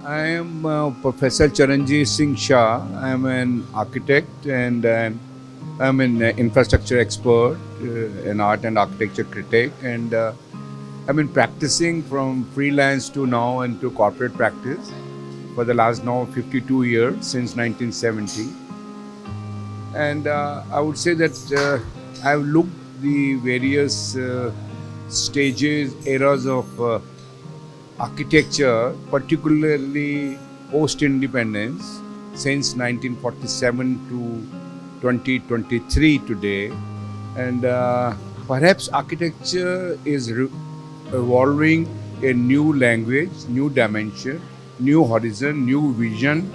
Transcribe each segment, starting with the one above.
I am Professor Charanjit Singh Shah. I am an architect and I'm an infrastructure expert, an art and architecture critic, and I've been practicing from freelance to now into corporate practice for the last now 52 years since 1970. And I would say that I've looked the various stages, eras of architecture, particularly post-independence, since 1947 to 2023 today. And perhaps architecture is evolving a new language, new dimension, new horizon, new vision,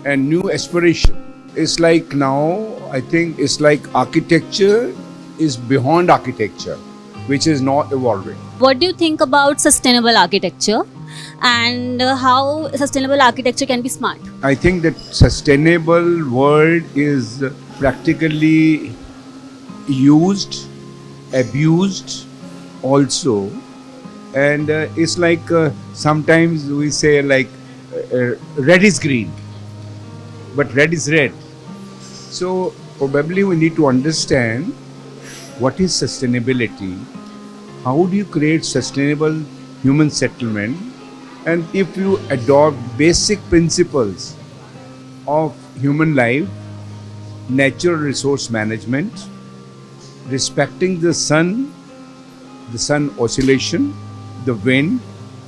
and new aspiration. It's like now, I think it's like architecture is beyond architecture, which is not evolving. What do you think about sustainable architecture and how sustainable architecture can be smart? I think that sustainable word is practically used, abused also, and it's like sometimes we say like red is green, but red is red. So probably we need to understand what is sustainability, how do you create sustainable human settlement, and if you adopt basic principles of human life, natural resource management, respecting the sun oscillation, the wind,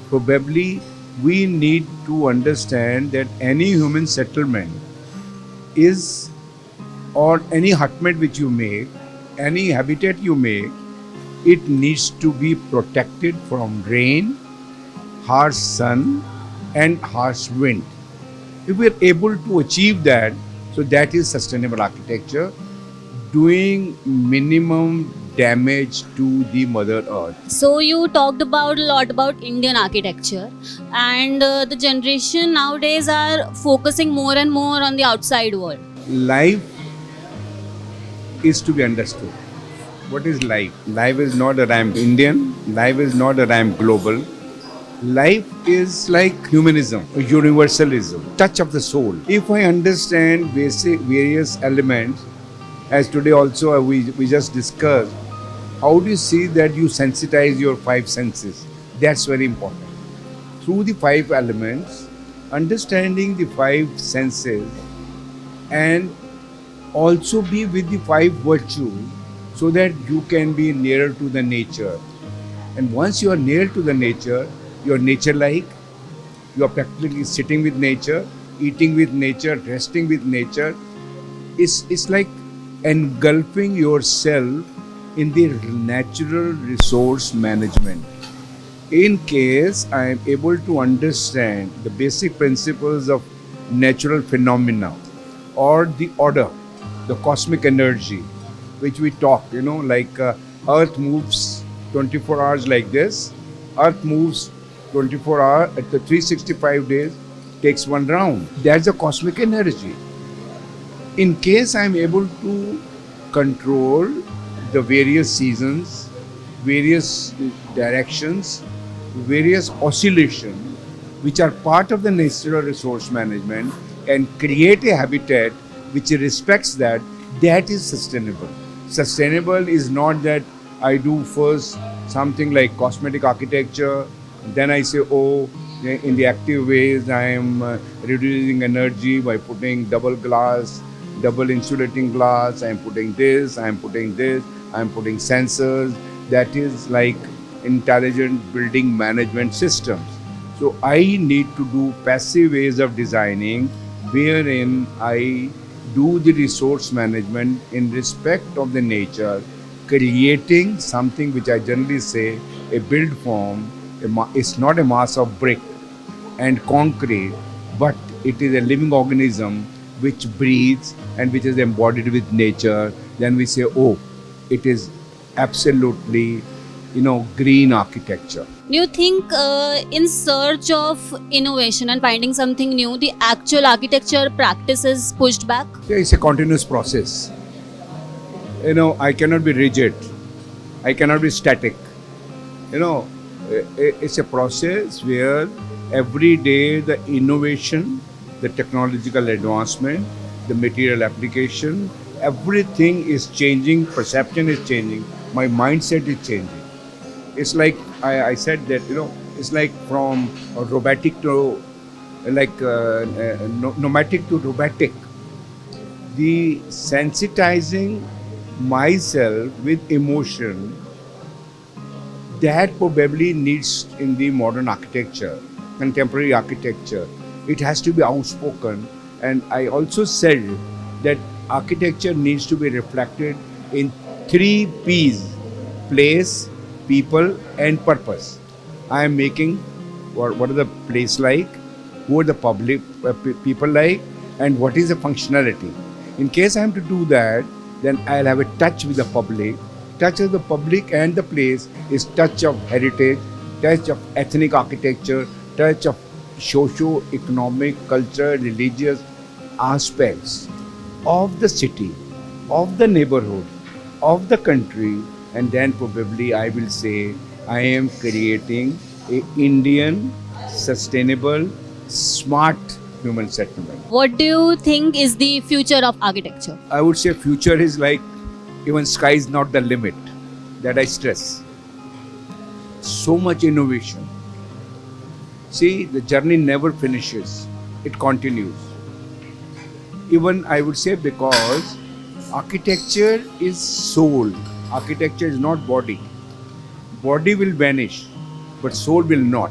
probably we need to understand that any human settlement is, or any hutment which you make, any habitat you make, it needs to be protected from rain, harsh sun, and harsh wind. If we are able to achieve that, so that is sustainable architecture, doing minimum damage to the Mother Earth. So you talked about a lot about Indian architecture, and the generation nowadays are focusing more and more on the outside world. Life is to be understood. What is life? Life is not that I am Indian. Life is not that I am global. Life is like humanism, universalism, touch of the soul. If I understand basic various elements, as today also we just discussed, how do you see that you sensitize your five senses? That's very important. Through the five elements, understanding the five senses, and also be with the five virtues so that you can be nearer to the nature. And once you are near to the nature, you are nature like, you are practically sitting with nature, eating with nature, resting with nature. It's like engulfing yourself in the natural resource management. In case I am able to understand the basic principles of natural phenomena or the order, the cosmic energy, which we talk, like Earth moves 24 hours like this. Earth moves 24 hours at the 365 days, takes one round. That's the cosmic energy. In case I'm able to control the various seasons, various directions, various oscillations, which are part of the natural resource management, and create a habitat which respects that, that is sustainable. Sustainable is not that I do first something like cosmetic architecture, then I say, oh, in the active ways, I am reducing energy by putting double glass, double insulating glass, I am putting this, I am putting this, I am putting sensors. That is like intelligent building management systems. So I need to do passive ways of designing wherein I do the resource management in respect of the nature, creating something which I generally say a build form. It's not a mass of brick and concrete, but it is a living organism which breathes and which is embodied with nature. Then we say, oh, it is absolutely, green architecture. Do you think in search of innovation and finding something new, the actual architecture practice is pushed back? Yeah, it's a continuous process. I cannot be rigid. I cannot be static. It's a process where Every day, the innovation, the technological advancement, the material application, everything is changing. Perception is changing. My mindset is changing. It's like I said that it's like from robotic to nomadic to robotic. The sensitizing myself with emotion that probably needs in the modern architecture, contemporary architecture. It has to be outspoken. And I also said that architecture needs to be reflected in three P's: place, people, and purpose. I am making what are the place like, who are the public people like, and what is the functionality. In case I am to do that, then I'll have a touch with the public. Touch of the public and the place is touch of heritage, touch of ethnic architecture, touch of socio-economic, cultural, religious aspects of the city, of the neighborhood, of the country, and then probably I will say I am creating a Indian sustainable, smart human settlement. What do you think is the future of architecture? I would say future is like even sky is not the limit that I stress. So much innovation. See, the journey never finishes. It continues. Even I would say because architecture is soul. Architecture is not body. Body will vanish, but soul will not.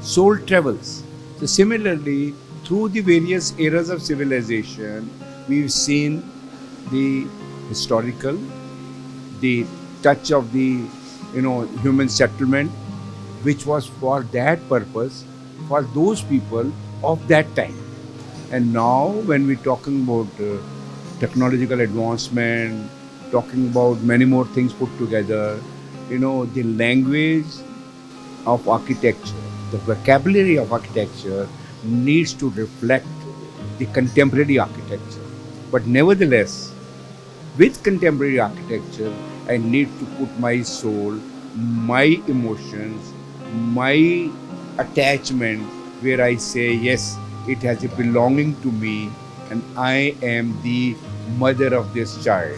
Soul travels. So similarly, through the various eras of civilization, we've seen the historical, the touch of the human settlement, which was for that purpose, for those people of that time. And now, when we're talking about technological advancement, talking about many more things put together, the language of architecture, the vocabulary of architecture needs to reflect the contemporary architecture. But nevertheless, with contemporary architecture, I need to put my soul, my emotions, my attachment, where I say, yes, it has a belonging to me, and I am the mother of this child.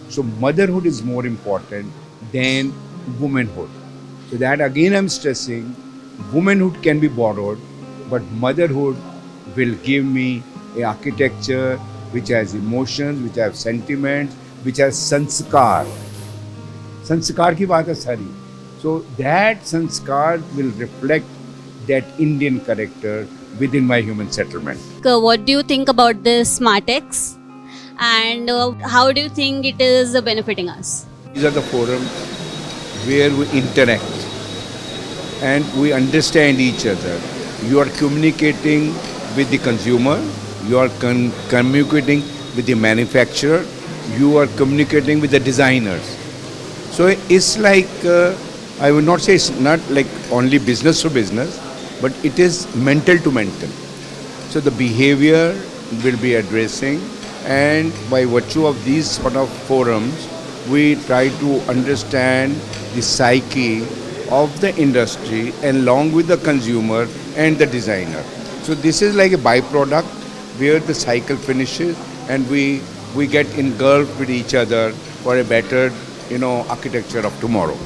So, motherhood is more important than womanhood. So, that again I'm stressing womanhood can be borrowed, but motherhood will give me a architecture which has emotions, which has sentiments, which has sanskar. संस्कार की बात है सारी. So that sanskar will reflect that Indian character within my human settlement. What do you think about this Smart X? And how do you think it is benefiting us? These are the forums where we interact and we understand each other. You are communicating with the consumer, you are communicating with the manufacturer, you are communicating with the designers. So it's like, I would not say it's not like only business to business, but it is mental to mental. So the behavior will be addressing, and by virtue of these sort of forums, we try to understand the psyche of the industry along with the consumer and the designer. So this is like a byproduct where the cycle finishes and we get engulfed with each other for a better architecture of tomorrow.